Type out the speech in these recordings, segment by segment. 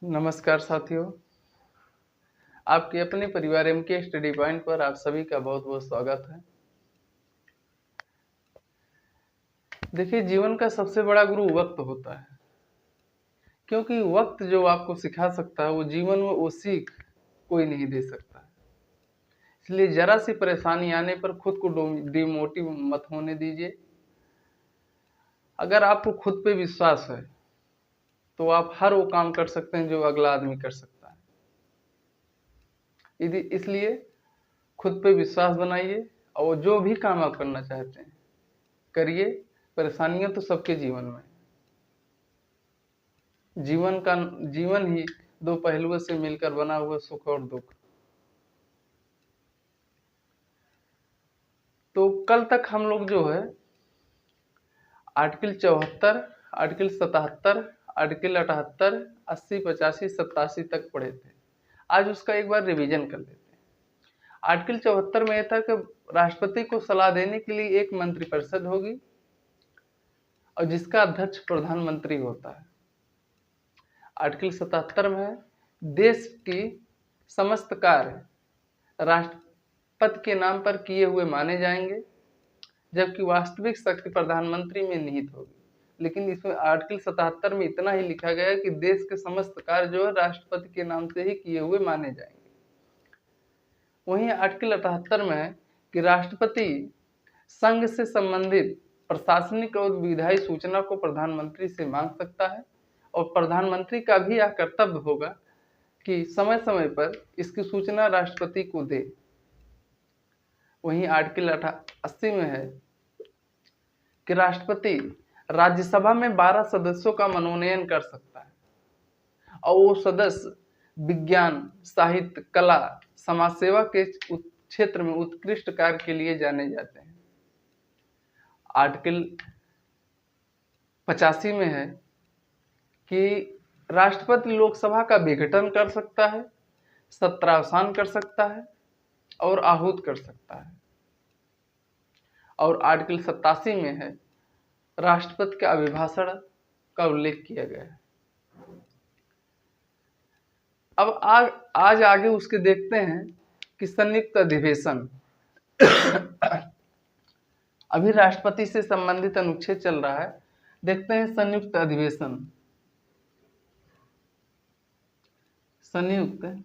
नमस्कार साथियों, आपके अपने परिवार एमके स्टडी पॉइंट पर आप सभी का बहुत बहुत स्वागत है। देखिए, जीवन का सबसे बड़ा गुरु वक्त होता है, क्योंकि वक्त जो आपको सिखा सकता है वो जीवन में वो सीख कोई नहीं दे सकता। इसलिए जरा सी परेशानी आने पर खुद को डिमोटिव मत होने दीजिए। अगर आपको खुद पे विश्वास है तो आप हर वो काम कर सकते हैं जो अगला आदमी कर सकता है। इसलिए खुद पे विश्वास बनाइए और जो भी काम आप करना चाहते हैं करिए। परेशानियां तो सबके जीवन में। जीवन ही दो पहलुओं से मिलकर बना हुआ सुख और दुख। तो कल तक हम लोग जो है आर्टिकल 74, आर्टिकल 77, आर्टिकल 78, 80, 85, 87 तक पढ़े थे। आज उसका एक बार रिवीजन कर लेते हैं। आर्टिकल 74 में यह था कि राष्ट्रपति को सलाह देने के लिए एक मंत्रिपरिषद होगी और जिसका अध्यक्ष प्रधानमंत्री होता है। आर्टिकल 77 में है, देश की समस्त कार्य राष्ट्रपति के नाम पर किए हुए माने जाएंगे, जबकि वास्तविक शक्ति प्रधानमंत्री में निहित होगी। लेकिन इसमें आर्टिकल 77 में इतना ही लिखा गया है कि देश के समस्त कार्य जो है राष्ट्रपति के नाम से ही किए हुए माने जाएंगे। वहीं आर्टिकल 78 में है कि राष्ट्रपति संघ से संबंधित प्रशासनिक और विधायी सूचना को प्रधानमंत्री से मांग सकता है और प्रधानमंत्री का भी यह कर्तव्य होगा कि समय समय पर इसकी सूचना राष्ट्रपति को दे। वहीं आर्टिकल 80 में है कि राष्ट्रपति राज्यसभा में 12 सदस्यों का मनोनयन कर सकता है और वो सदस्य विज्ञान, साहित्य, कला, समाज सेवा के क्षेत्र में उत्कृष्ट कार्य के लिए जाने जाते हैं। आर्टिकल 85 में है कि राष्ट्रपति लोकसभा का विघटन कर सकता है, सत्रावसान कर सकता है और आहूत कर सकता है। और आर्टिकल 87 में है राष्ट्रपति के अभिभाषण का उल्लेख किया गया है। अब आज आगे उसके देखते हैं कि संयुक्त अधिवेशन। अभी राष्ट्रपति से संबंधित अनुच्छेद चल रहा है। देखते हैं संयुक्त अधिवेशन। संयुक्त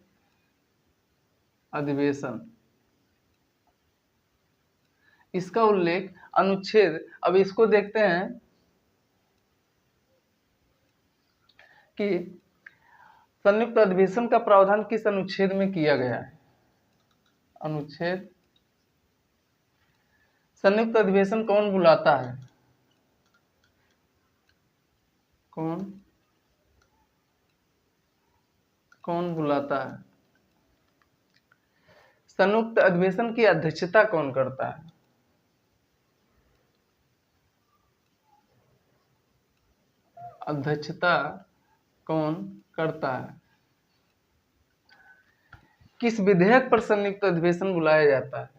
अधिवेशन, इसका उल्लेख अनुच्छेद, अब इसको देखते हैं कि संयुक्त अधिवेशन का प्रावधान किस अनुच्छेद में किया गया है। अनुच्छेद, संयुक्त अधिवेशन कौन बुलाता है? कौन बुलाता है? संयुक्त अधिवेशन की अध्यक्षता कौन करता है? अध्यक्षता कौन करता है? किस विधेयक पर संयुक्त अधिवेशन बुलाया जाता है?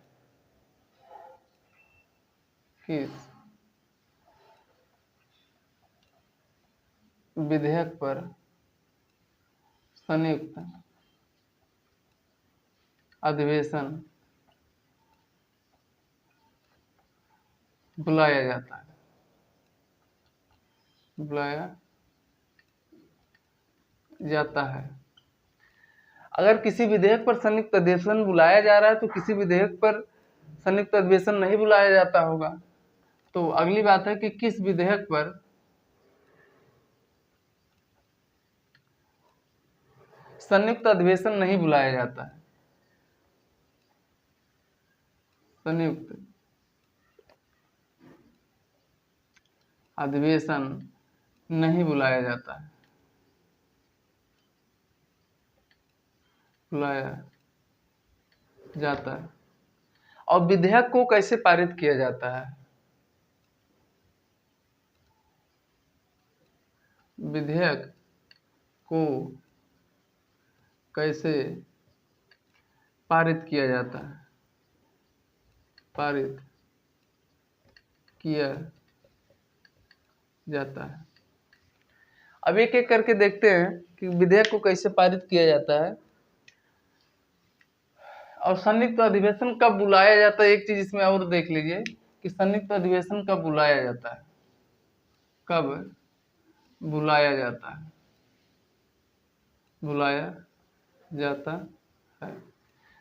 किस विधेयक पर संयुक्त अधिवेशन बुलाया जाता है? अगर किसी विधेयक पर संयुक्त अधिवेशन बुलाया जा रहा है तो किसी विधेयक पर संयुक्त अधिवेशन नहीं बुलाया जाता होगा। तो अगली बात है कि किस विधेयक पर संयुक्त अधिवेशन नहीं बुलाया जाता है? संयुक्त अधिवेशन नहीं बुलाया जाता है, और विधेयक को कैसे पारित किया जाता है? विधेयक को कैसे पारित किया जाता है? पारित किया जाता है। अब एक एक करके देखते हैं कि विधेयक को कैसे पारित किया जाता है और संयुक्त अधिवेशन कब बुलाया जाता है। एक चीज इसमें और देख लीजिए कि संयुक्त अधिवेशन कब बुलाया जाता है, कब बुलाया जाता है, बुलाया जाता है।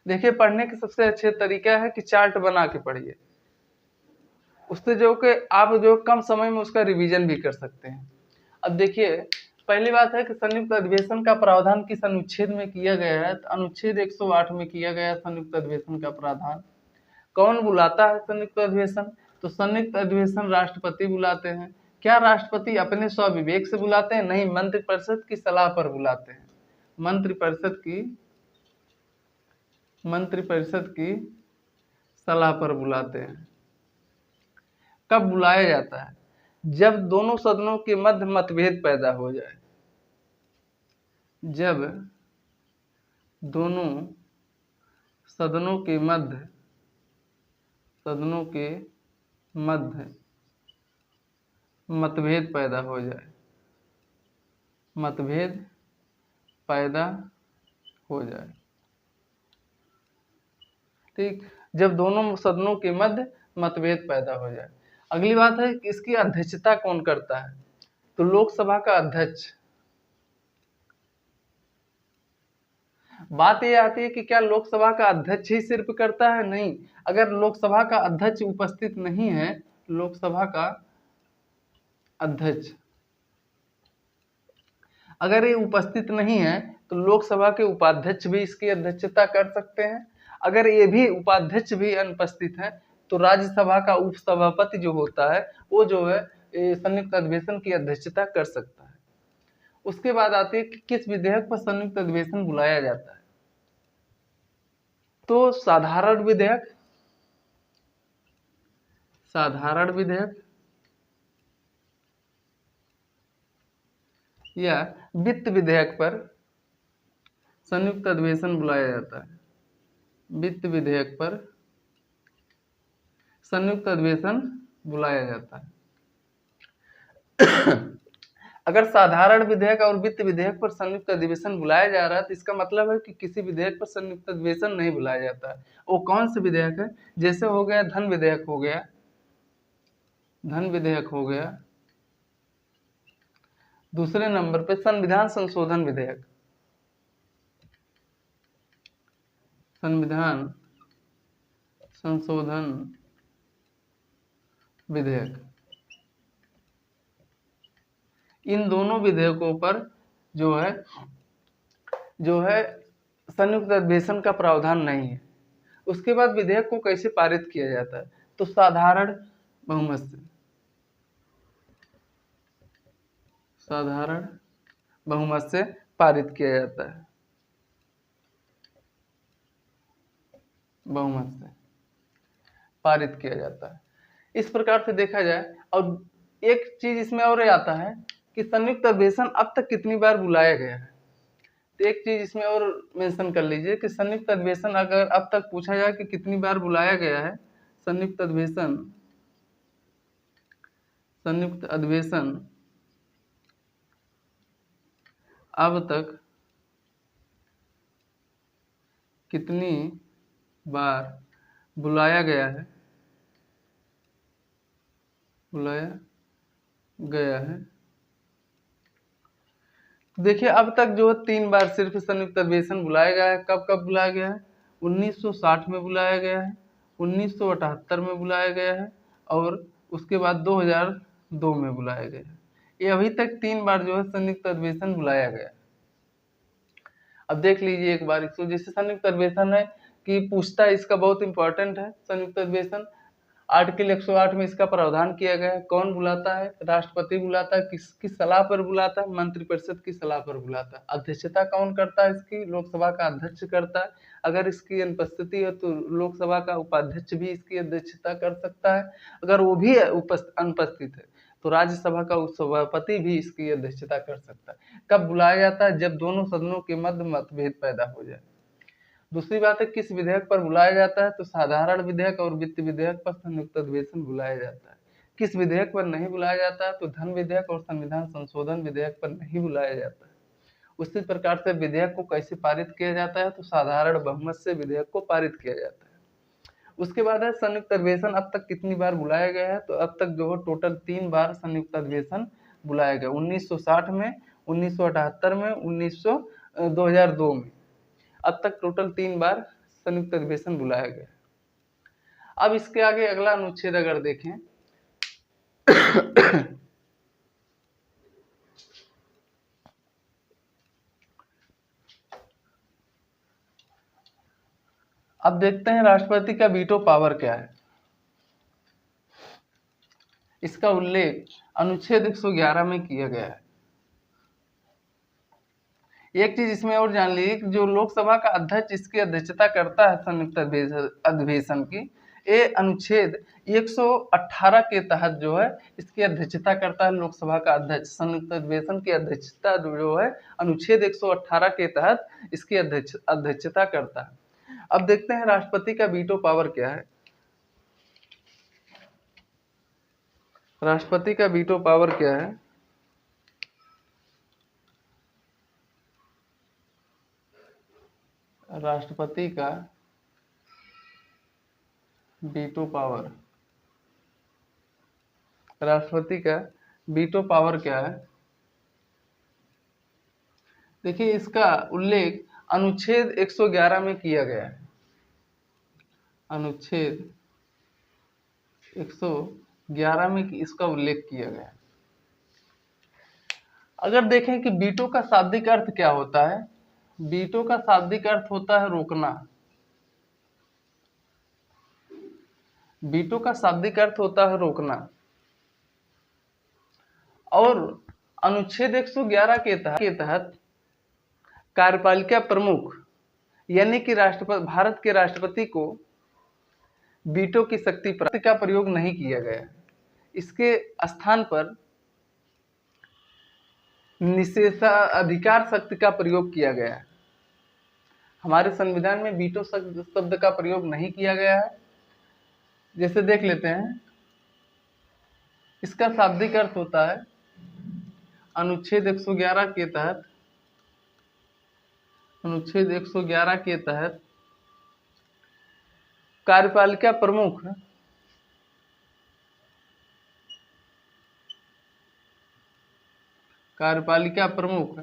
देखिए पढ़ने के सबसे अच्छे तरीका है कि चार्ट बना के पढ़िए, उससे जो कि आप जो कम समय में उसका रिवीजन भी कर सकते हैं। अब देखिए पहली बात है कि संयुक्त अधिवेशन का प्रावधान किस अनुच्छेद में किया गया है, तो अनुच्छेद 108 में किया गया है संयुक्त अधिवेशन का प्रावधान। कौन बुलाता है संयुक्त अधिवेशन, तो संयुक्त अधिवेशन राष्ट्रपति बुलाते हैं। क्या राष्ट्रपति अपने स्वविवेक से बुलाते हैं? नहीं, मंत्रिपरिषद की सलाह पर बुलाते हैं। मंत्रिपरिषद की सलाह पर बुलाते हैं। कब बुलाया जाता है? जब दोनों सदनों के मध्य मतभेद पैदा हो जाए, जब दोनों सदनों के मध्य मतभेद पैदा हो जाए, मतभेद पैदा हो जाए, ठीक, जब दोनों सदनों के मध्य मतभेद पैदा हो जाए। अगली बात है कि इसकी अध्यक्षता कौन करता है, तो लोकसभा का अध्यक्ष। बात यह आती है कि क्या लोकसभा का अध्यक्ष ही सिर्फ करता है? नहीं, अगर लोकसभा का अध्यक्ष उपस्थित नहीं है, लोकसभा का अध्यक्ष अगर ये उपस्थित नहीं है तो लोकसभा के उपाध्यक्ष भी इसकी अध्यक्षता कर सकते हैं। अगर ये भी उपाध्यक्ष भी अनुपस्थित है तो राज्यसभा का उपसभापति जो होता है वो जो है संयुक्त अधिवेशन की अध्यक्षता कर सकता है। उसके बाद आती है कि किस विधेयक पर संयुक्त अधिवेशन बुलाया जाता है, तो साधारण विधेयक या वित्त विधेयक पर संयुक्त अधिवेशन बुलाया जाता है। वित्त विधेयक पर संयुक्त अधिवेशन बुलाया जाता है। अगर साधारण विधेयक और वित्त विधेयक पर संयुक्त अधिवेशन बुलाया जा रहा है तो इसका मतलब है कि किसी विधेयक पर संयुक्त अधिवेशन नहीं बुलाया जाता है। वो कौन से विधेयक है? जैसे हो गया धन विधेयक हो गया, दूसरे नंबर पे संविधान संशोधन विधेयक, संविधान संशोधन विधेयक। इन दोनों विधेयकों पर जो है संयुक्त अधिवेशन का प्रावधान नहीं है। उसके बाद विधेयक को कैसे पारित किया जाता है, तो साधारण बहुमत से पारित किया जाता है, बहुमत से पारित किया जाता है। इस प्रकार से देखा जाए। और एक चीज इसमें और आता है कि संयुक्त अधिवेशन अब तक कितनी बार बुलाया गया है, तो एक चीज इसमें और मेंशन कर लीजिए कि संयुक्त अधिवेशन अगर अब तक पूछा जाए कि कितनी बार बुलाया गया है, संयुक्त अधिवेशन अब तक कितनी बार बुलाया गया है, देखिए अब तक जो 3 बार सिर्फ संयुक्त अधिवेशन बुलाया गया है। कब कब बुलाया गया है? 1960 में बुलाया गया है, 1978 में बुलाया गया है और उसके बाद 2002 में बुलाया गया है। ये अभी तक 3 बार जो है संयुक्त अधिवेशन बुलाया गया है। अब देख लीजिए एक बार इसको, जैसे संयुक्त अधिवेशन है कि पूछता है, इसका बहुत इंपॉर्टेंट है संयुक्त अधिवेशन। आर्टिकल 108 में इसका प्रावधान किया गया है। कौन बुलाता है? राष्ट्रपति बुलाता है। किसकी सलाह पर बुलाता है? मंत्रिपरिषद की सलाह पर बुलाता है। अध्यक्षता कौन करता है इसकी? लोकसभा का अध्यक्ष करता है। अगर इसकी अनुपस्थिति है तो लोकसभा का उपाध्यक्ष भी इसकी अध्यक्षता कर सकता है। अगर वो भी अनुपस्थित है तो राज्यसभा का उपसभापति भी इसकी अध्यक्षता कर सकता है। कब बुलाया जाता है? जब दोनों सदनों के मध्य मतभेद पैदा हो जाए। दूसरी बात है किस विधेयक पर बुलाया जाता है, तो साधारण विधेयक और वित्त विधेयक पर संयुक्त अधिवेशन बुलाया जाता है। किस विधेयक पर नहीं बुलाया जाता है? तो धन विधेयक और संविधान संशोधन विधेयक पर नहीं बुलाया जाता है। उसी प्रकार से विधेयक को कैसे पारित किया जाता है? तो साधारण बहुमत से विधेयक को पारित किया जाता है। उसके बाद है संयुक्त अधिवेशन अब तक कितनी बार बुलाया गया है? तो अब तक जो है टोटल 3 बार संयुक्त अधिवेशन बुलाया गया, 1960 में, 1978 में, 2002 में। अब तक टोटल 3 बार संयुक्त अधिवेशन बुलाया गया। अब इसके आगे अगला अनुच्छेद अगर देखें अब देखते हैं राष्ट्रपति का वीटो पावर क्या है। इसका उल्लेख अनुच्छेद 111 में किया गया है। एक चीज इसमें और जान लीजिए कि जो लोकसभा का अध्यक्ष इसकी अध्यक्षता करता है संयुक्त अधिवेशन की, ये अनुच्छेद 118 के तहत जो है इसकी अध्यक्षता करता है लोकसभा का अध्यक्ष। संयुक्त अधिवेशन की अध्यक्षता जो है अनुच्छेद 118 के तहत इसकी अध्यक्षता करता है। अब देखते हैं राष्ट्रपति का वीटो पावर क्या है। राष्ट्रपति का वीटो पावर क्या है? राष्ट्रपति का वीटो पावर, राष्ट्रपति का वीटो पावर क्या है? देखिए इसका उल्लेख अनुच्छेद 111 में किया गया है। अनुच्छेद 111 में इसका उल्लेख किया गया है। अगर देखें कि वीटो का शाब्दिक अर्थ क्या होता है? वीटो का शाब्दिक अर्थ होता है रोकना। वीटो का शाब्दिक अर्थ होता है रोकना। और अनुच्छेद 111 के तहत कार्यपालिका प्रमुख यानी कि राष्ट्रपति, भारत के राष्ट्रपति को वीटो की शक्ति का प्रयोग नहीं किया गया। इसके स्थान पर निषेधाधिकार शक्ति का प्रयोग किया गया है। हमारे संविधान में वीटो शब्द का प्रयोग नहीं किया गया है। जैसे देख लेते हैं, इसका शाब्दिक अर्थ होता है अनुच्छेद 111 के तहत, अनुच्छेद 111 के तहत कार्यपालिका प्रमुख कार्यपालिका प्रमुख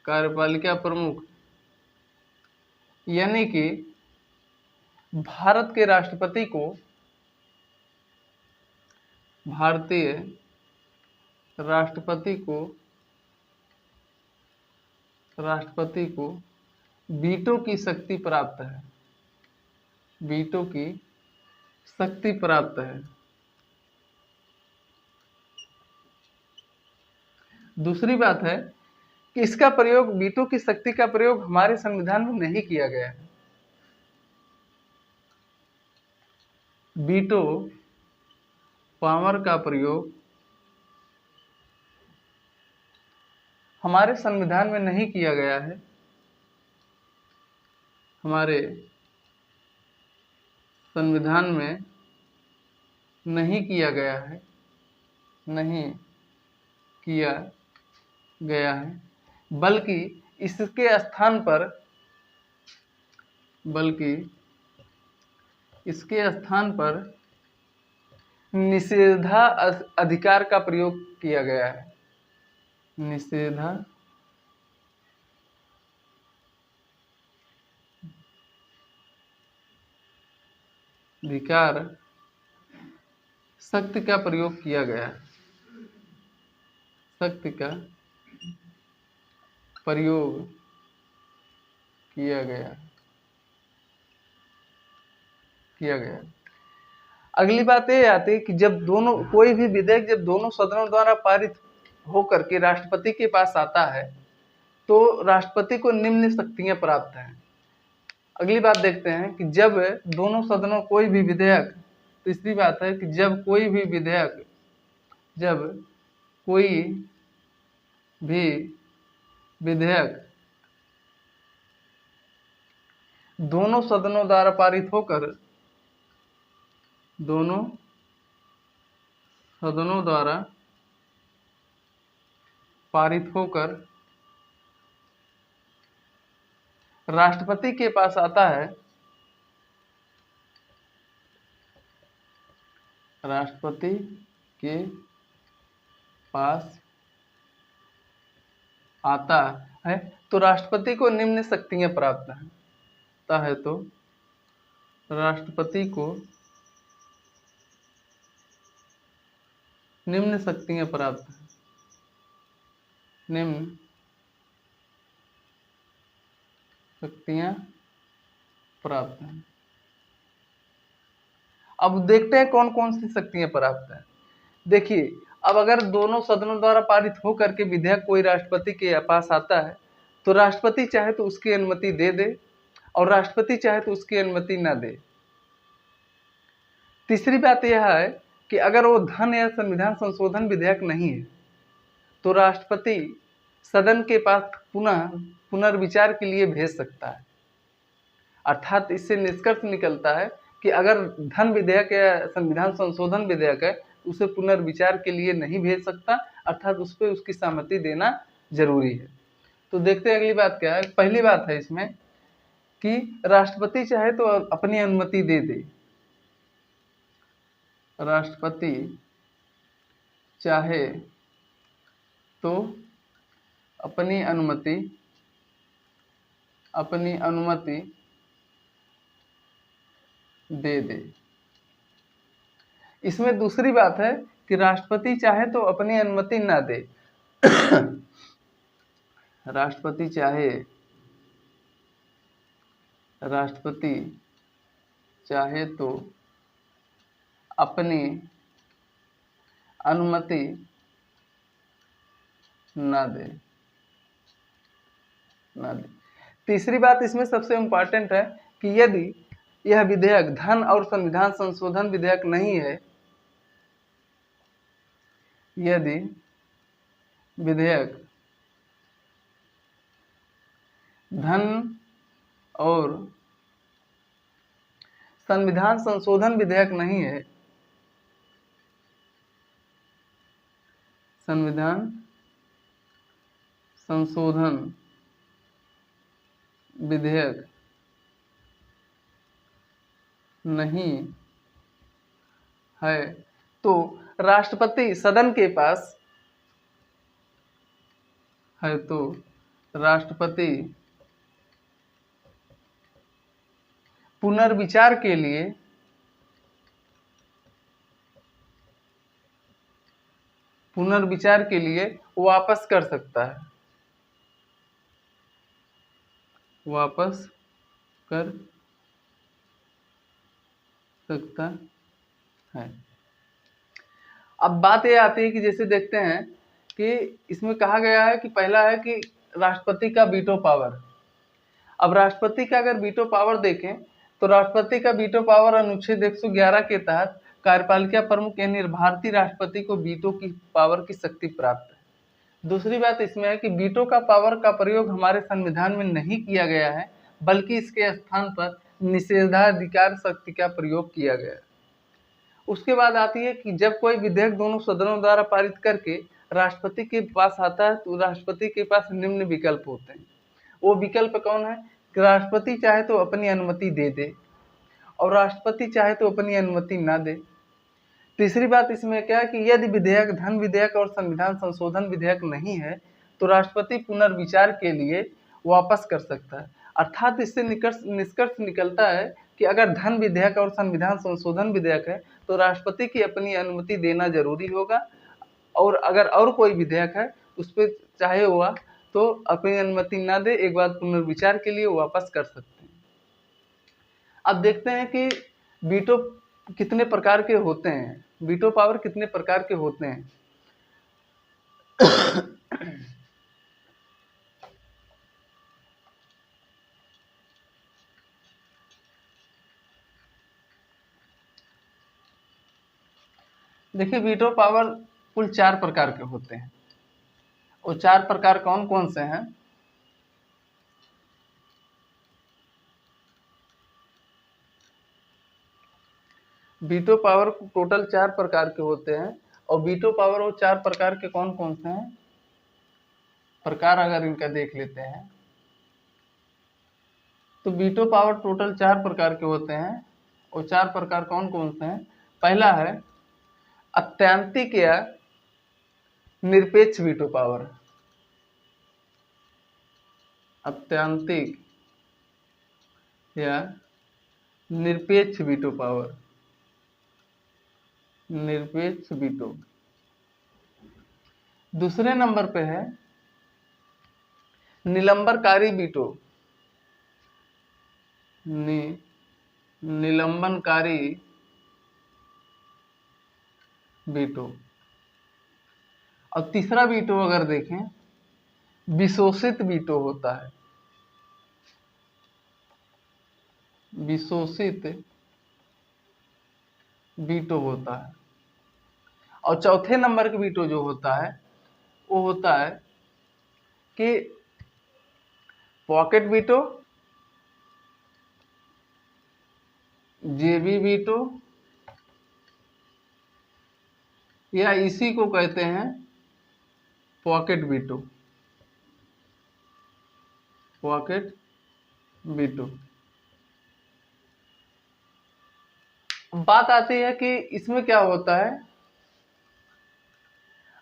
कार्यपालिका प्रमुख यानी कि भारत के राष्ट्रपति को, भारतीय राष्ट्रपति को वीटो की शक्ति प्राप्त है। वीटो की शक्ति प्राप्त है। दूसरी बात है कि इसका प्रयोग, वीटो की शक्ति का प्रयोग हमारे संविधान में नहीं किया गया है। वीटो पावर का प्रयोग हमारे संविधान में नहीं किया गया है। हमारे संविधान में नहीं किया गया है, नहीं किया गया है, बल्कि इसके स्थान पर, निषेधाधिकार का प्रयोग किया गया है। निषेधाधिकार शक्ति का प्रयोग किया गया है। शक्ति का प्रयोग किया गया। अगली बात ये आती है कि जब दोनों, कोई भी विधेयक जब दोनों सदनों द्वारा पारित होकर के राष्ट्रपति के पास आता है तो राष्ट्रपति को निम्न शक्तियां प्राप्त हैं। अगली बात देखते हैं कि जब दोनों सदनों कोई भी विधेयक, तीसरी बात है कि जब कोई भी विधेयक दोनों सदनों द्वारा पारित होकर, दोनों सदनों द्वारा पारित होकर राष्ट्रपति के पास आता है, राष्ट्रपति के पास आता है तो राष्ट्रपति को निम्न शक्तियां प्राप्त है तो राष्ट्रपति को निम्न शक्तियां प्राप्त हैं, निम्न शक्तियां प्राप्त हैं। अब देखते हैं कौन कौन सी शक्तियां प्राप्त हैं। देखिए, अब अगर दोनों सदनों द्वारा पारित होकर के विधेयक कोई राष्ट्रपति के पास आता है तो राष्ट्रपति चाहे तो उसकी अनुमति दे दे और राष्ट्रपति चाहे तो उसकी अनुमति ना दे। तीसरी बात यह है कि अगर वो धन या संविधान संशोधन विधेयक नहीं है तो राष्ट्रपति सदन के पास पुनर्विचार के लिए भेज सकता है। अर्थात इससे निष्कर्ष निकलता है कि अगर धन विधेयक या संविधान संशोधन विधेयक है उसे पुनर्विचार के लिए नहीं भेज सकता, अर्थात उस पर उसकी सहमति देना जरूरी है। तो देखते हैं अगली बात क्या है। पहली बात है इसमें कि राष्ट्रपति चाहे तो अपनी अनुमति दे दे, राष्ट्रपति चाहे तो अपनी अनुमति दे दे। इसमें दूसरी बात है कि राष्ट्रपति चाहे तो अपनी अनुमति ना दे। राष्ट्रपति चाहे तो अपनी अनुमति ना दे। तीसरी बात इसमें सबसे इम्पोर्टेंट है कि यदि यह विधेयक धन और संविधान संशोधन विधेयक नहीं है, यदि विधेयक धन और संविधान संशोधन विधेयक नहीं है, संविधान संशोधन विधेयक नहीं है तो राष्ट्रपति सदन के पास है तो राष्ट्रपति पुनर्विचार के लिए वापस कर सकता है, वापस कर सकता है। अब बात यह आती है कि जैसे देखते हैं कि इसमें कहा गया है कि पहला है कि राष्ट्रपति का वीटो पावर। अब राष्ट्रपति का अगर वीटो पावर देखें तो राष्ट्रपति का वीटो पावर अनुच्छेद 111 के तहत कार्यपालिका प्रमुख यानी भारतीय राष्ट्रपति को वीटो की पावर की शक्ति प्राप्त है। दूसरी बात इसमें है कि वीटो का पावर का प्रयोग हमारे संविधान में नहीं किया गया है, बल्कि इसके स्थान पर निषेधाधिकार शक्ति का प्रयोग किया गया है। उसके बाद आती है कि जब कोई विधेयक दोनों सदनों द्वारा पारित करके राष्ट्रपति के पास आता है तो राष्ट्रपति के पास निम्न विकल्प होते हैं। वो विकल्प कौन है कि राष्ट्रपति चाहे तो अपनी अनुमति दे दे और राष्ट्रपति चाहे तो अपनी अनुमति ना दे। तीसरी बात इसमें क्या है कि यदि विधेयक धन विधेयक और संविधान संशोधन विधेयक नहीं है तो राष्ट्रपति पुनर्विचार के लिए वापस कर सकता है। अर्थात इससे निष्कर्ष निकलता है कि अगर धन विधेयक और संविधान संशोधन विधेयक है तो राष्ट्रपति की अपनी अनुमति देना जरूरी होगा, और अगर और कोई विधेयक है उस पर चाहे हुआ तो अपनी अनुमति ना दे, एक बार पुनर्विचार के लिए वापस कर सकते हैं। अब देखते हैं कि वीटो कितने प्रकार के होते हैं, वीटो पावर कितने प्रकार के होते हैं। देखिए, वीटो पावर कुल 4 प्रकार के होते हैं। वो 4 प्रकार कौन कौन से हैं? वीटो पावर टोटल 4 प्रकार के होते हैं, और वीटो पावर वो 4 प्रकार के कौन कौन से हैं, प्रकार अगर इनका देख लेते हैं तो वीटो पावर टोटल 4 प्रकार के होते हैं। और 4 प्रकार कौन कौन से हैं? पहला है अत्यंतिक या निरपेक्ष वीटो पावर। अत्यंतिक या निरपेक्ष वीटो पावर, निरपेक्ष वीटो। दूसरे नंबर पे है निलंबनकारी वीटो, निलंबनकारी वीटो। और तीसरा वीटो अगर देखें विशोषित वीटो होता है, विशोषित वीटो होता है। और चौथे नंबर का वीटो जो होता है वो होता है कि पॉकेट वीटो, जेबी वीटो, या इसी को कहते हैं पॉकेट वीटो, पॉकेट वीटो। बात आती है कि इसमें क्या होता है,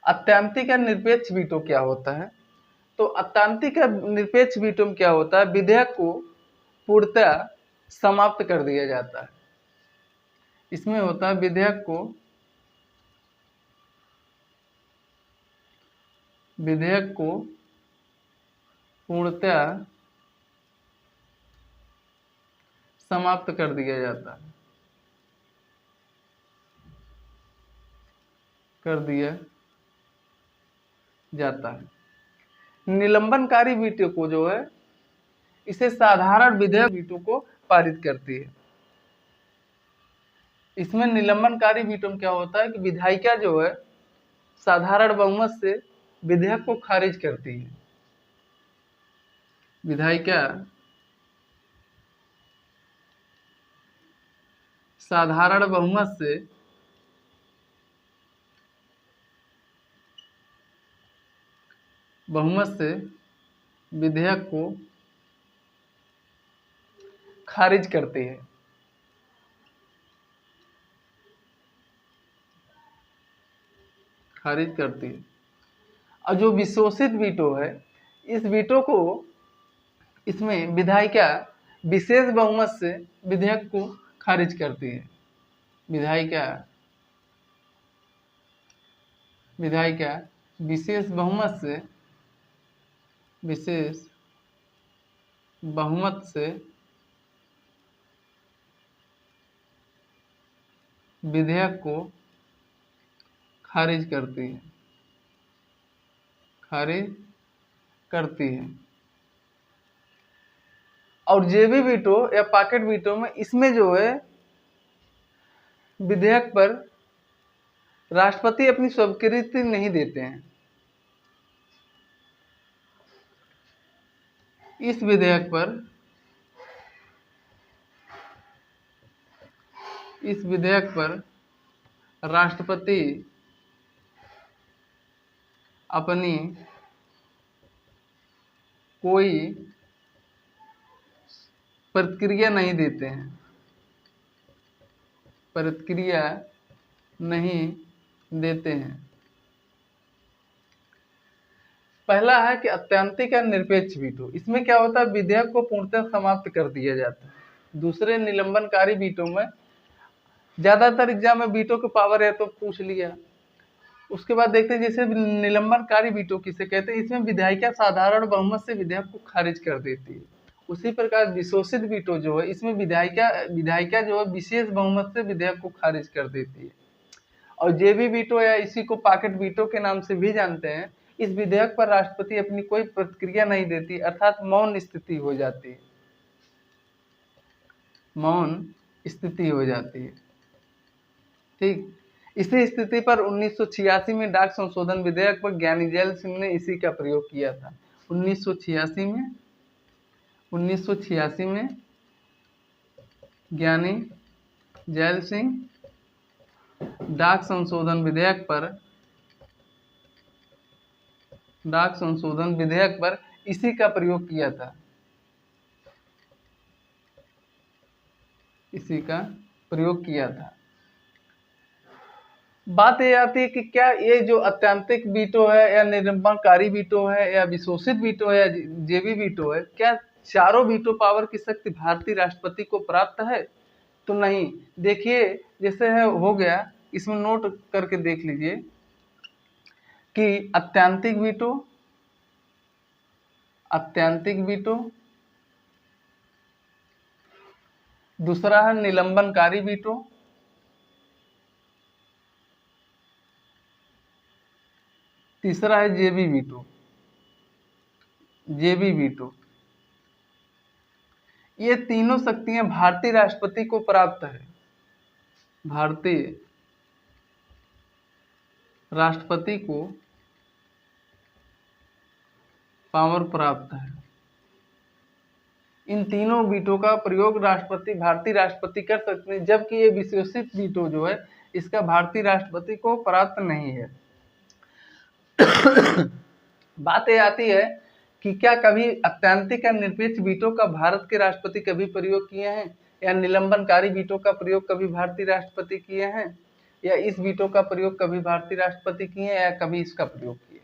अत्यंतिक या निरपेक्ष वीटो क्या होता है। तो अत्यंतिक या निरपेक्ष वीटो में क्या होता है, विधेयक को पूर्णतः समाप्त कर दिया जाता है। इसमें होता है विधेयक को पूर्णतः समाप्त कर दिया जाता है, कर दिया जाता है। निलंबनकारी वीटो को जो है, इसे साधारण विधेयक वीटो को पारित करती है। इसमें निलंबनकारी वीटो में क्या होता है कि विधायिका जो है साधारण बहुमत से विधेयक को खारिज करती है। विधायिका साधारण बहुमत से विधेयक को खारिज करती है। खारिज करती है। और जो विशोषित वीटो है, इस वीटो को, इसमें विधायिका विशेष बहुमत से विधेयक को खारिज करती है। विधायिका विशेष बहुमत से विधेयक को खारिज करती है। और जेबी वीटो या पॉकेट वीटो में, इसमें जो है विधेयक पर राष्ट्रपति अपनी स्वीकृति नहीं देते हैं। इस विधेयक पर राष्ट्रपति अपनी कोई प्रतिक्रिया नहीं देते हैं, पहला है कि अत्यंतिक या निरपेक्ष वीटो। इसमें क्या होता है, विधेयक को पूर्णतः समाप्त कर दिया जाता है। दूसरे निलंबनकारी वीटो में ज्यादातर एग्जाम में वीटो के पावर है तो पूछ लिया। उसके बाद देखते हैं जैसे निलंबनकारी वीटो किसे कहते हैं। इसमें विधायिका साधारण बहुमत से विधेयक को खारिज कर देती है। उसी प्रकार विशोषित वीटो जो है, इसमें विधायिका जो है विशेष बहुमत से विधेयक को खारिज कर देती है। और जेबी वीटो या इसी को पॉकेट वीटो के नाम से भी जानते हैं, इस विधेयक पर राष्ट्रपति अपनी कोई प्रतिक्रिया नहीं देती, अर्थात मौन स्थिति हो जाती है। ठीक, इसी स्थिति पर 1986 में डाक संशोधन विधेयक पर ज्ञानी जैल सिंह ने इसी का प्रयोग किया था। 1986 में ज्ञानी जैल सिंह डाक संशोधन विधेयक पर इसी का प्रयोग किया था, इसी का प्रयोग किया था। बात ये आती है कि क्या ये जो अत्यंतिक वीटो है या निलंबनकारी वीटो है या विशोषित वीटो है या जेबी वीटो है, क्या चारों वीटो पावर की शक्ति भारतीय राष्ट्रपति को प्राप्त है? तो नहीं। देखिए जैसे है हो गया, इसमें नोट करके देख लीजिए कि अत्यंतिक वीटो, दूसरा है निलंबनकारी वीटो, तीसरा है जेबी वीटो। ये तीनों शक्तियां भारतीय राष्ट्रपति को प्राप्त है, भारतीय राष्ट्रपति को पावर प्राप्त है। इन तीनों वीटो का प्रयोग भारतीय राष्ट्रपति कर सकते हैं, जबकि ये विशेषित वीटो जो है इसका भारतीय राष्ट्रपति को प्राप्त नहीं है। बात यह आती है कि क्या कभी अत्यंतिक या निरपेक्ष वीटो का भारत के राष्ट्रपति कभी प्रयोग किए हैं, या निलंबनकारी वीटो का प्रयोग कभी भारतीय राष्ट्रपति किए हैं, या इस वीटो का प्रयोग कभी भारतीय राष्ट्रपति किए हैं, या कभी इसका प्रयोग किए?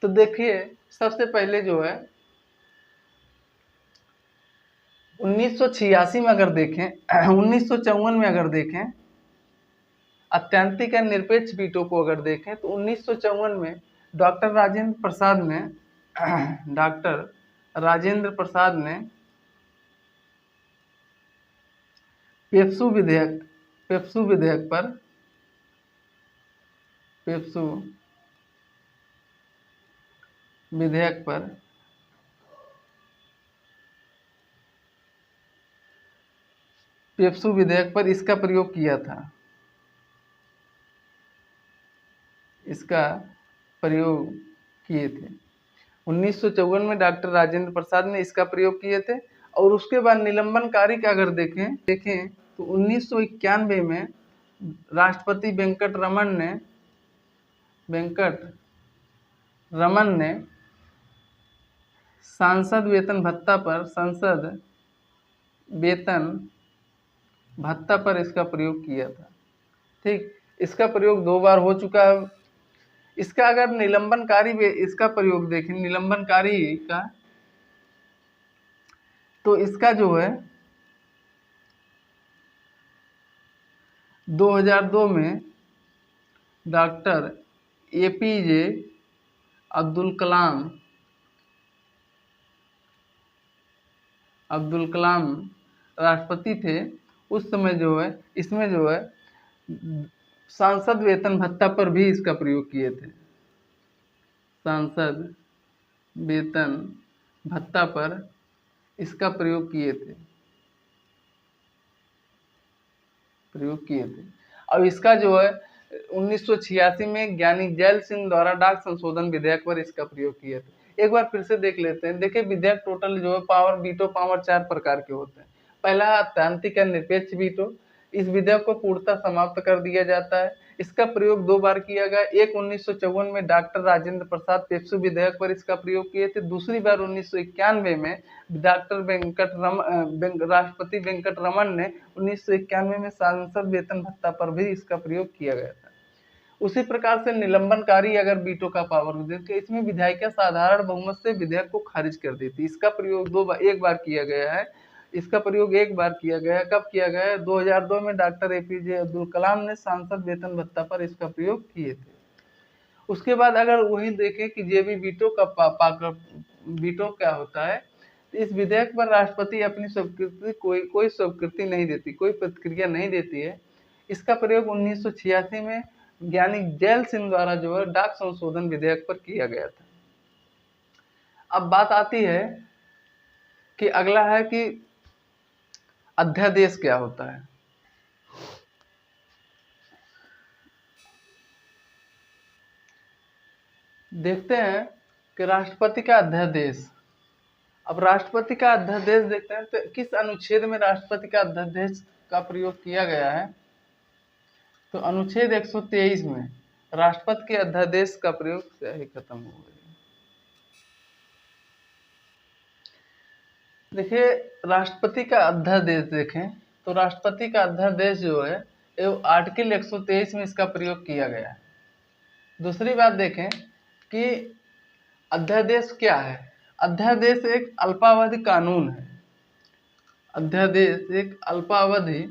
तो देखिए सबसे पहले जो है 1986 में अगर देखें, 1954 में अगर देखें अत्यंतिक या निरपेक्ष वीटो को अगर देखें तो 1954 में डॉक्टर राजेंद्र प्रसाद ने पेप्सू विधेयक पर इसका प्रयोग किया था, इसका प्रयोग किए थे। 1954 में डॉक्टर राजेंद्र प्रसाद ने इसका प्रयोग किए थे। और उसके बाद निलंबनकारी का अगर देखें तो 1991 में राष्ट्रपति वेंकट रमन ने सांसद वेतन भत्ता पर इसका प्रयोग किया था। ठीक, इसका प्रयोग 2 बार हो चुका है। इसका अगर इसका प्रयोग देखें निलंबनकारी का, तो इसका जो है 2002 में डॉक्टर APJ अब्दुल कलाम राष्ट्रपति थे। उस समय जो है इसमें जो है सांसद वेतन भत्ता पर भी इसका प्रयोग किए थे, सांसद वेतन भत्ता पर इसका प्रयोग किए थे। अब इसका जो है 1986 में ज्ञानी जैल सिंह द्वारा डाक संशोधन विधेयक पर इसका प्रयोग किए थे। एक बार फिर से देख लेते हैं। देखिए विधेयक टोटल जो है वीटो पावर 4 प्रकार के होते हैं। पहला अत्यंतिक या निरपेक्ष वीटो, इस विधेयक को पूर्णतः समाप्त कर दिया जाता है। इसका प्रयोग 2 बार किया गया, एक 1954 में डॉक्टर राजेंद्र प्रसाद पेप्सू विधेयक पर इसका प्रयोग किए थे, दूसरी बार 1991 में राष्ट्रपति वेंकट रमन ने 1991 में सांसद वेतन भत्ता पर भी इसका प्रयोग किया गया था। उसी प्रकार से निलंबनकारी अगर वीटो का पावर देते, इसमें विधायिका साधारण बहुमत से विधेयक को खारिज कर देती। इसका प्रयोग एक बार किया गया है। इसका प्रयोग एक बार किया गया है। कब किया गया है? 2002 में डॉक्टर APJ अब्दुल कलाम ने सांसद वेतन भत्ता पर इसका प्रयोग किए थे। उसके बाद अगर वही देखें कि जेबी वीटो क्या होता है, तो इस विधेयक पर राष्ट्रपति अपनी स्वीकृति कोई स्वीकृति नहीं देती, कोई प्रतिक्रिया नहीं देती है। इसका प्रयोग 1986 में ज्ञानी जैल सिंह द्वारा जो है डाक संशोधन विधेयक पर किया गया था। अब बात आती है कि अगला है कि अध्यादेश क्या होता है। देखते हैं कि राष्ट्रपति का अध्यादेश। अब राष्ट्रपति का अध्यादेश देखते हैं तो किस अनुच्छेद में राष्ट्रपति का अध्यादेश का प्रयोग किया गया है। तो अनुच्छेद 123 में राष्ट्रपति के अध्यादेश का प्रयोग से ही खत्म हो गया। देखिए राष्ट्रपति का अध्यादेश देखें तो राष्ट्रपति का अध्यादेश जो है आर्टिकल 123 में इसका प्रयोग किया गया है। दूसरी बात देखें कि अध्यादेश क्या है। अध्यादेश एक अल्पावधि कानून है। अध्यादेश एक अल्पावधि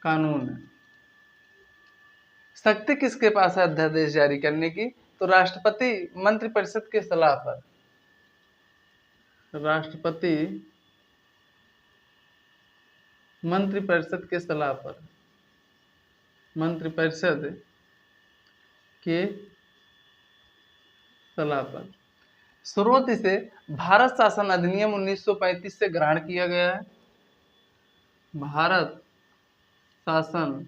कानून है। शक्ति किसके पास है अध्यादेश जारी करने की? तो राष्ट्रपति मंत्रिपरिषद के सलाह पर, राष्ट्रपति मंत्रिपरिषद के सलाह पर, मंत्रिपरिषद के सलाह पर। स्रोत इसे भारत शासन अधिनियम 1935 से ग्रहण किया गया है। भारत शासन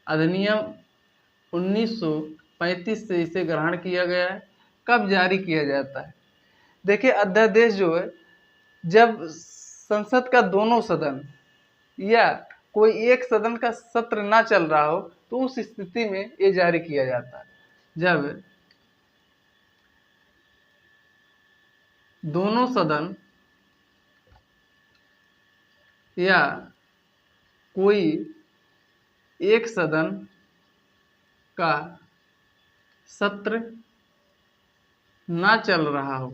अधिनियम 1935 से इसे ग्रहण किया गया है। कब जारी किया जाता है? देखिए अध्यादेश जो है जब संसद का दोनों सदन या कोई एक सदन का सत्र ना चल रहा हो तो उस स्थिति में ये जारी किया जाता है। जब दोनों सदन या कोई एक सदन का सत्र ना चल रहा हो,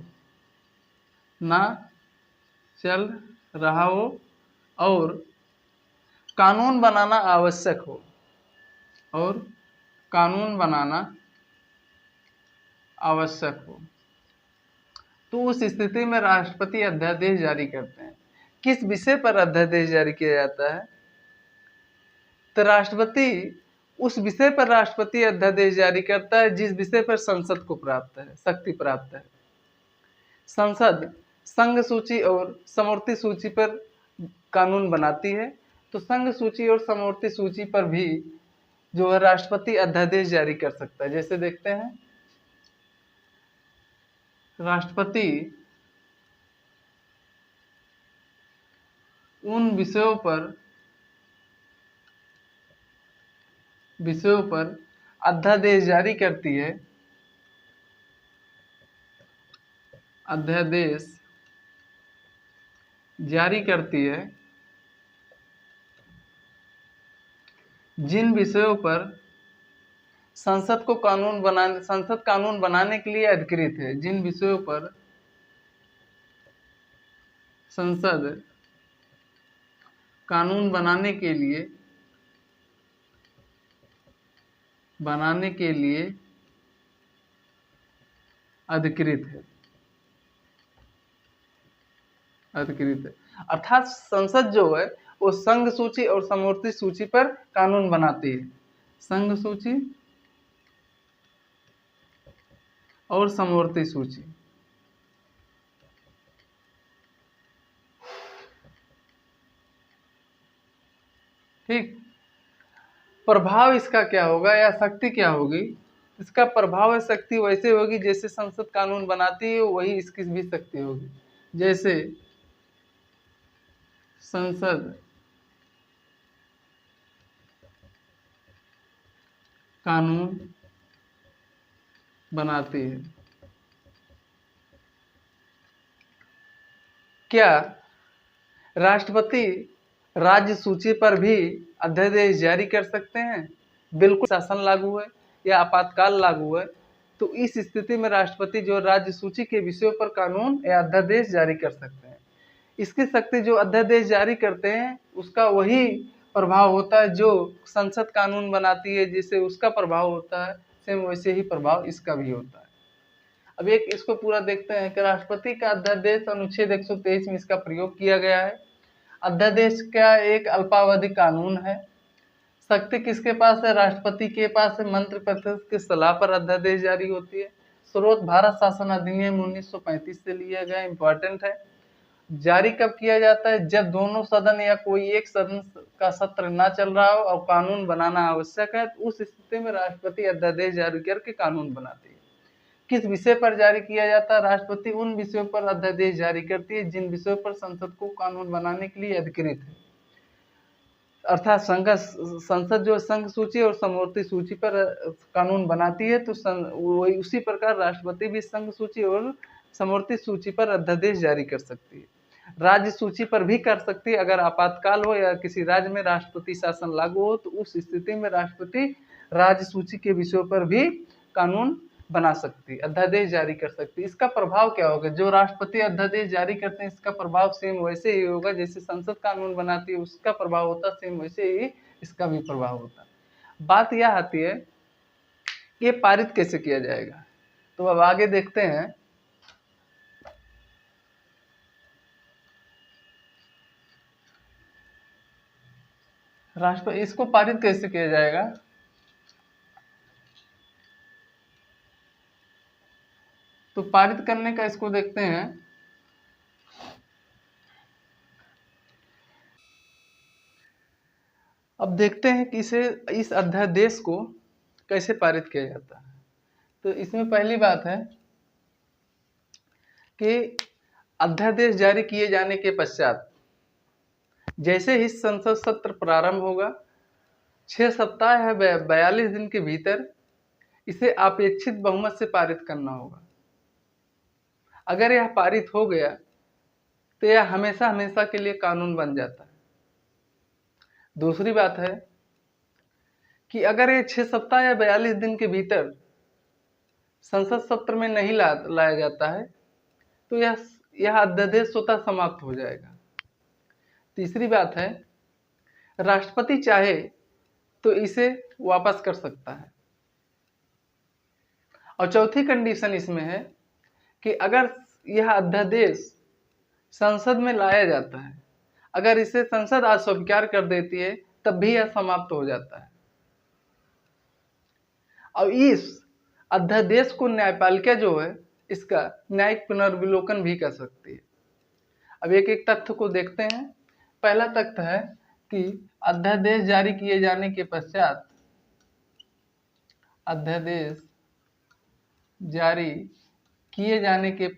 और कानून बनाना आवश्यक हो, और कानून बनाना आवश्यक हो, तो उस स्थिति में राष्ट्रपति अध्यादेश जारी करते हैं। किस विषय पर अध्यादेश जारी किया जाता है? तो राष्ट्रपति उस विषय पर राष्ट्रपति अध्यादेश जारी करता है जिस विषय पर संसद को प्राप्त है, शक्ति प्राप्त है। संसद संघ सूची और समवर्ती सूची पर कानून बनाती है, तो संघ सूची और समवर्ती सूची पर भी जो है राष्ट्रपति अध्यादेश जारी कर सकता है। जैसे देखते हैं राष्ट्रपति उन विषयों पर अध्यादेश जारी करती है, अध्यादेश जारी करती है जिन विषयों पर संसद कानून बनाने के लिए अधिकृत है। जिन विषयों पर संसद कानून बनाने के लिए अधिकृत है, अर्थात संसद जो है वो संघ सूची और समवर्ती सूची पर कानून बनाती है। संघ सूची और समवर्ती सूची। ठीक, प्रभाव इसका क्या होगा या शक्ति क्या होगी? इसका प्रभाव या शक्ति वैसे होगी जैसे संसद कानून बनाती है वही इसकी भी शक्ति होगी। जैसे संसद कानून बनाती है। क्या राष्ट्रपति राज्य सूची पर भी अध्यादेश जारी कर सकते हैं? बिल्कुल। शासन लागू है या आपातकाल लागू है तो इस स्थिति में राष्ट्रपति जो राज्य सूची के विषयों पर कानून या अध्यादेश जारी कर सकते हैं। इसकी शक्ति जो अध्यादेश जारी करते हैं उसका वही प्रभाव होता है जो संसद कानून बनाती है, जिससे उसका प्रभाव होता है सेम वैसे ही प्रभाव इसका भी होता है। अब एक इसको पूरा देखते हैं कि राष्ट्रपति का अध्यादेश अनुच्छेद 123 में इसका प्रयोग किया गया है। अध्यादेश का एक अल्पावधि कानून है। शक्ति किसके पास है? राष्ट्रपति के पास है। मंत्रिपरिषद की सलाह पर अध्यादेश जारी होती है। स्रोत भारत शासन अधिनियम 1935 से लिया गया, इंपॉर्टेंट है। जारी कब किया जाता है? जब दोनों सदन या कोई एक सदन का सत्र ना चल रहा हो और कानून बनाना आवश्यक है, तो उस स्थिति में राष्ट्रपति अध्यादेश जारी करके कानून बनाती है। किस विषय पर जारी किया जाता है? राष्ट्रपति उन विषयों पर अध्यादेश जारी करती है जिन विषयों पर संसद को कानून बनाने के लिए अधिकृत है। अर्थात संसद जो संघ सूची और समवर्ती सूची पर कानून बनाती है, तो वही उसी प्रकार राष्ट्रपति भी संघ सूची और समवर्ती सूची पर अध्यादेश जारी कर सकती है। राज्य सूची पर भी कर सकती है। अगर आपातकाल हो या किसी राज्य में राष्ट्रपति शासन लागू हो, तो उस स्थिति में राष्ट्रपति राज्य सूची के विषयों पर भी कानून बना सकती है, अध्यादेश जारी कर सकती है। इसका प्रभाव क्या होगा? जो राष्ट्रपति अध्यादेश जारी करते हैं, इसका प्रभाव सेम वैसे ही होगा जैसे संसद कानून बनाती है, उसका प्रभाव होता है, सेम वैसे ही इसका भी प्रभाव होता है। बात यह आती है, ये पारित कैसे किया जाएगा? तो अब आगे देखते हैं। राष्ट्रपति इसको पारित कैसे किया जाएगा? तो पारित करने का इसको देखते हैं। अब देखते हैं कि इस अध्यादेश को कैसे पारित किया जाता है। तो इसमें पहली बात है कि अध्यादेश जारी किए जाने के पश्चात जैसे ही संसद सत्र प्रारंभ होगा, 6 सप्ताह या 42 दिन के भीतर इसे अपेक्षित बहुमत से पारित करना होगा। अगर यह पारित हो गया तो यह हमेशा हमेशा के लिए कानून बन जाता है। दूसरी बात है कि अगर ये 6 सप्ताह या 42 दिन के भीतर संसद सत्र में नहीं लाया जाता है, तो यह अध्यादेश स्वतः समाप्त हो जाएगा। तीसरी बात है, राष्ट्रपति चाहे तो इसे वापस कर सकता है। और चौथी कंडीशन इसमें है कि अगर यह अध्यादेश संसद में लाया जाता है, अगर इसे संसद अस्वीकार कर देती है, तब भी यह समाप्त हो जाता है। और इस अध्यादेश को न्यायपालिका जो है, इसका न्यायिक पुनर्विलोकन भी कर सकती है। अब एक एक तथ्य को देखते हैं। पहला तथ्य है कि अध्यादेश जारी किए जाने के पश्चात, अध्यादेश जारी किए जाने के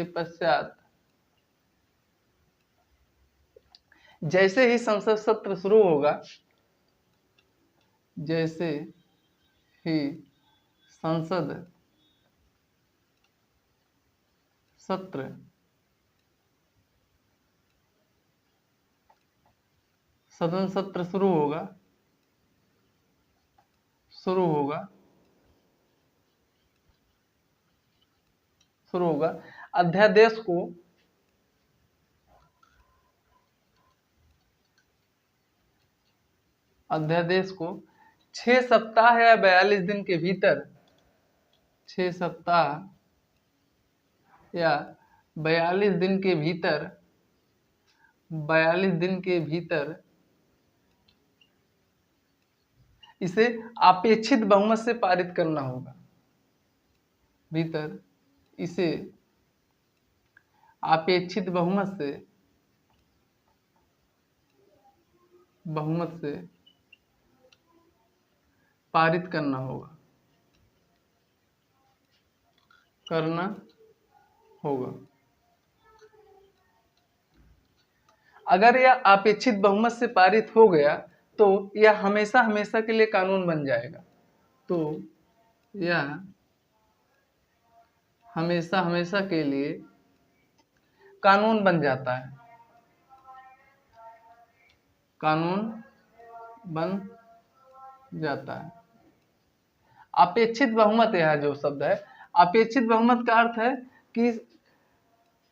पश्चात जैसे ही संसद सत्र शुरू होगा, जैसे ही संसद सत्र सदन सत्र शुरू होगा अध्यादेश को 6 सप्ताह या 42 दिन के भीतर 6 सप्ताह या 42 दिन के भीतर इसे अपेक्षित बहुमत से पारित करना होगा। इसे अपेक्षित बहुमत से पारित करना होगा। अगर यह अपेक्षित बहुमत से पारित हो गया, तो यह हमेशा हमेशा के लिए कानून बन जाएगा। तो यह हमेशा हमेशा के लिए कानून बन जाता है, अपेक्षित बहुमत, यह जो शब्द है, अपेक्षित बहुमत का अर्थ है कि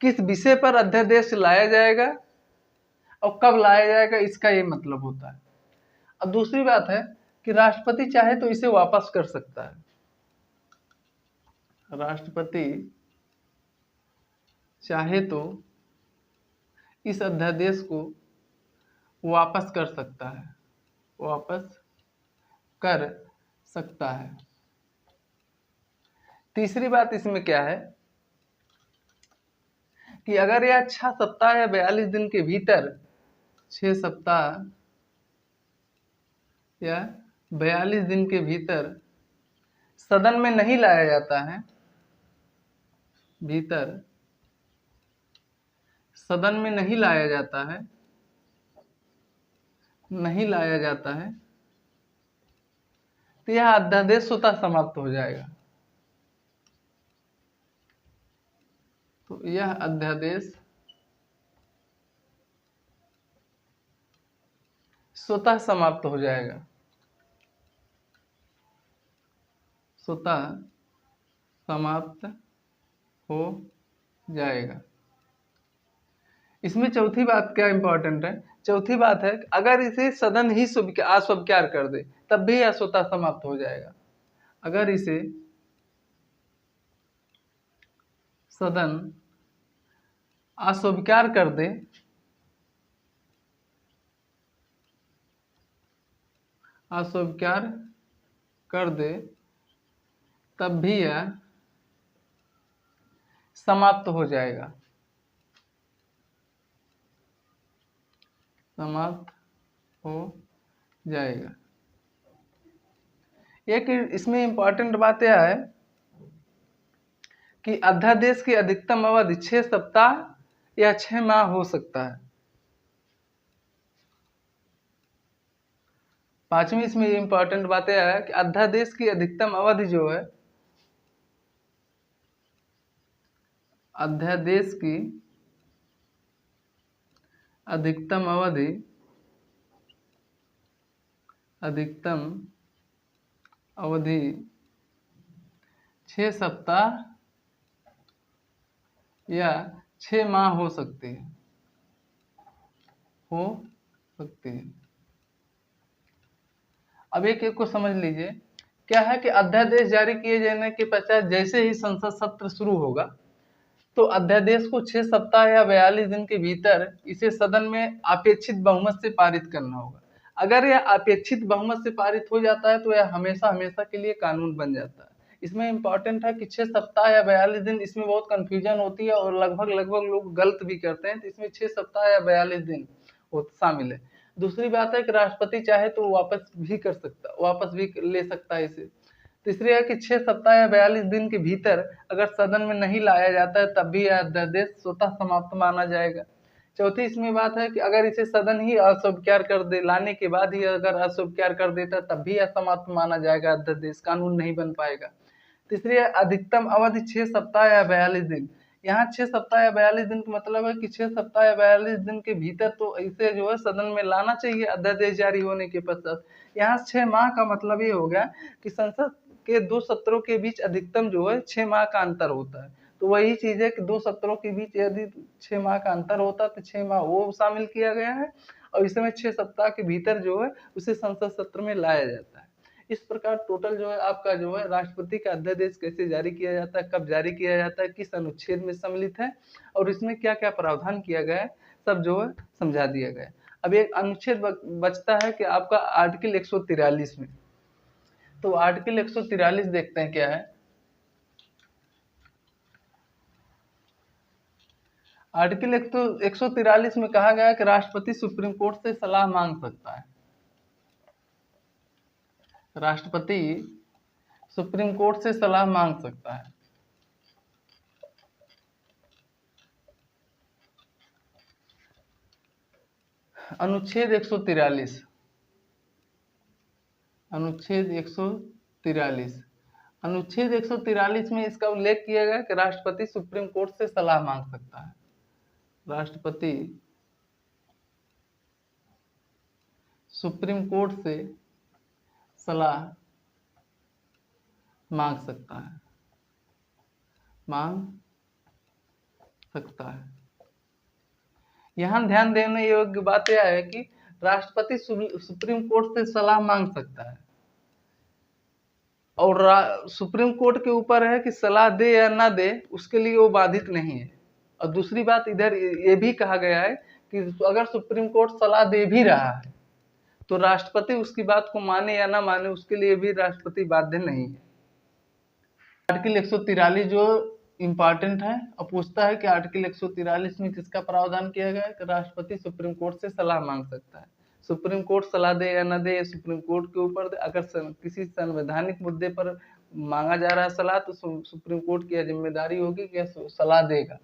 किस विषय पर अध्यादेश लाया जाएगा और कब लाया जाएगा, इसका ये मतलब होता है। अब दूसरी बात है कि राष्ट्रपति चाहे तो इसे वापस कर सकता है। राष्ट्रपति चाहे तो इस अध्यादेश को वापस कर सकता है। तीसरी बात इसमें क्या है कि अगर यह 6 सप्ताह या 42 दिन के भीतर 6 सप्ताह या 42 दिन के भीतर सदन में नहीं लाया जाता है, सदन में नहीं लाया जाता है, नहीं लाया जाता है, तो यह अध्यादेश स्वतः समाप्त हो जाएगा। तो यह अध्यादेश स्वतः समाप्त हो जाएगा, स्वतः समाप्त हो जाएगा। इसमें चौथी बात क्या इंपॉर्टेंट है, चौथी बात है अगर इसे सदन ही अस्वीकार कर दे तब भी यह स्वतः समाप्त हो जाएगा। अगर इसे सदन अस्वीकार कर दे, अस्वीकार कर दे तब भी यह समाप्त हो जाएगा, समाप्त हो जाएगा। एक इसमें इंपॉर्टेंट बात यह है कि अध्यादेश की अधिकतम अवधि 6 सप्ताह या 6 माह हो सकता है। पांचवी इसमें इंपॉर्टेंट बात यह है कि अध्यादेश की अधिकतम अवधि जो है, अध्यादेश की अधिकतम अवधि, अधिकतम अवधि 6 सप्ताह या 6 माह हो सकती है, हो सकती है। अब एक को समझ लीजिए, क्या है कि अध्यादेश जारी किए जाने के पश्चात जैसे ही संसद सत्र शुरू होगा तो अध्यादेश को 6 सप्ताह या 42 दिन के भीतर इसे सदन में अपेक्षित बहुमत से पारित करना होगा। अगर यह अपेक्षित बहुमत से पारित हो जाता है तो यह हमेशा हमेशा के लिए कानून बन जाता है। इसमें इंपॉर्टेंट है कि 6 सप्ताह या 42 दिन, इसमें बहुत कंफ्यूजन होती है और लगभग लोग गलत भी करते हैं, तो इसमें 6 सप्ताह या 42 दिन शामिल है। दूसरी बात है कि राष्ट्रपति चाहे तो वापस भी कर सकता, वापस भी ले सकता है इसे। तीसरी है कि 6 सप्ताह या 42 दिन के भीतर अगर सदन में नहीं लाया जाता है तब भी यह अध्यादेश स्वतः समाप्त माना जाएगा। चौथी इसमें बात है कि अगर इसे सदन ही अस्वीकार कर दे, लाने के बाद ही अगर अस्वीकार कर देता तब भी यह समाप्त माना जाएगा, अध्यादेश कानून नहीं बन पाएगा। तीसरी है अधिकतम अवधि 6 सप्ताह या 42 दिन। यहाँ 6 सप्ताह या 42 दिन का मतलब है कि 6 सप्ताह या 42 दिन के भीतर तो इसे जो है सदन में लाना चाहिए अध्यादेश जारी होने के पश्चात। यहाँ 6 माह का मतलब ये हो गया कि संसद के 2 सत्रों के बीच अधिकतम जो है 6 माह का अंतर होता है। तो वही चीज है कि 2 सत्रों के बीच यदि 6 माह का अंतर होता तो 6 माह वो शामिल किया गया है और इसमें 6 सप्ताह के भीतर जो है उसे संसद सत्र में लाया जाता है। इस प्रकार टोटल जो है आपका जो है राष्ट्रपति का अध्यादेश कैसे जारी किया जाता है, कब जारी किया जाता है, किस अनुच्छेद में सम्मिलित है और इसमें क्या क्या प्रावधान किया गया है, सब जो है समझा दिया गया है। अब एक अनुच्छेद बचता है कि आपका आर्टिकल 143 में, तो आर्टिकल 143 देखते हैं क्या है। आर्टिकल 143 में कहा गया है कि राष्ट्रपति सुप्रीम कोर्ट से सलाह मांग सकता है, राष्ट्रपति सुप्रीम कोर्ट से सलाह मांग सकता है। अनुच्छेद 143, अनुच्छेद 143, अनुच्छेद 143 में इसका उल्लेख किया गया कि राष्ट्रपति सुप्रीम कोर्ट से सलाह मांग सकता है, राष्ट्रपति सुप्रीम कोर्ट से सलाह मांग सकता है, मांग सकता है। यहां ध्यान देने योग्य बात यह है कि राष्ट्रपति सुप्रीम कोर्ट से सलाह मांग सकता है और सुप्रीम कोर्ट के ऊपर है कि सलाह दे या ना दे, उसके लिए वो बाधित नहीं है। और दूसरी बात इधर ये भी कहा गया है कि अगर सुप्रीम कोर्ट सलाह दे भी रहा है तो राष्ट्रपति उसकी बात को माने या ना माने, उसके लिए भी राष्ट्रपति बाध्य नहीं है। आर्टिकल 143 जो इंपॉर्टेंट है और पूछता है कि आर्टिकल 143 में किसका प्रावधान किया गया है कि राष्ट्रपति सुप्रीम कोर्ट से सलाह मांग सकता है। सुप्रीम कोर्ट सलाह दे या न दे सुप्रीम कोर्ट के ऊपर, अगर किसी संवैधानिक मुद्दे पर मांगा जा रहा है सलाह तो सुप्रीम कोर्ट की जिम्मेदारी होगी कि सलाह देगा।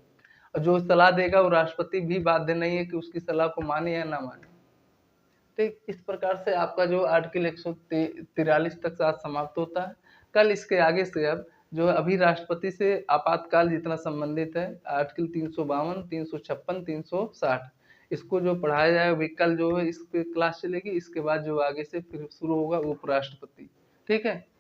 जो सलाह देगा वो राष्ट्रपति भी बाध्य नहीं है कि उसकी सलाह को माने या ना माने। ठीक, इस प्रकार से आपका जो आर्टिकल 143 तक आज समाप्त होता है। कल इसके आगे से अब जो है अभी राष्ट्रपति से आपातकाल जितना संबंधित है आर्टिकल 352, 356, 360 इसको जो पढ़ाया जाए अभी कल जो है इस पे क्लास चलेगी। इसके बाद जो आगे से फिर शुरू होगा उपराष्ट्रपति। ठीक है।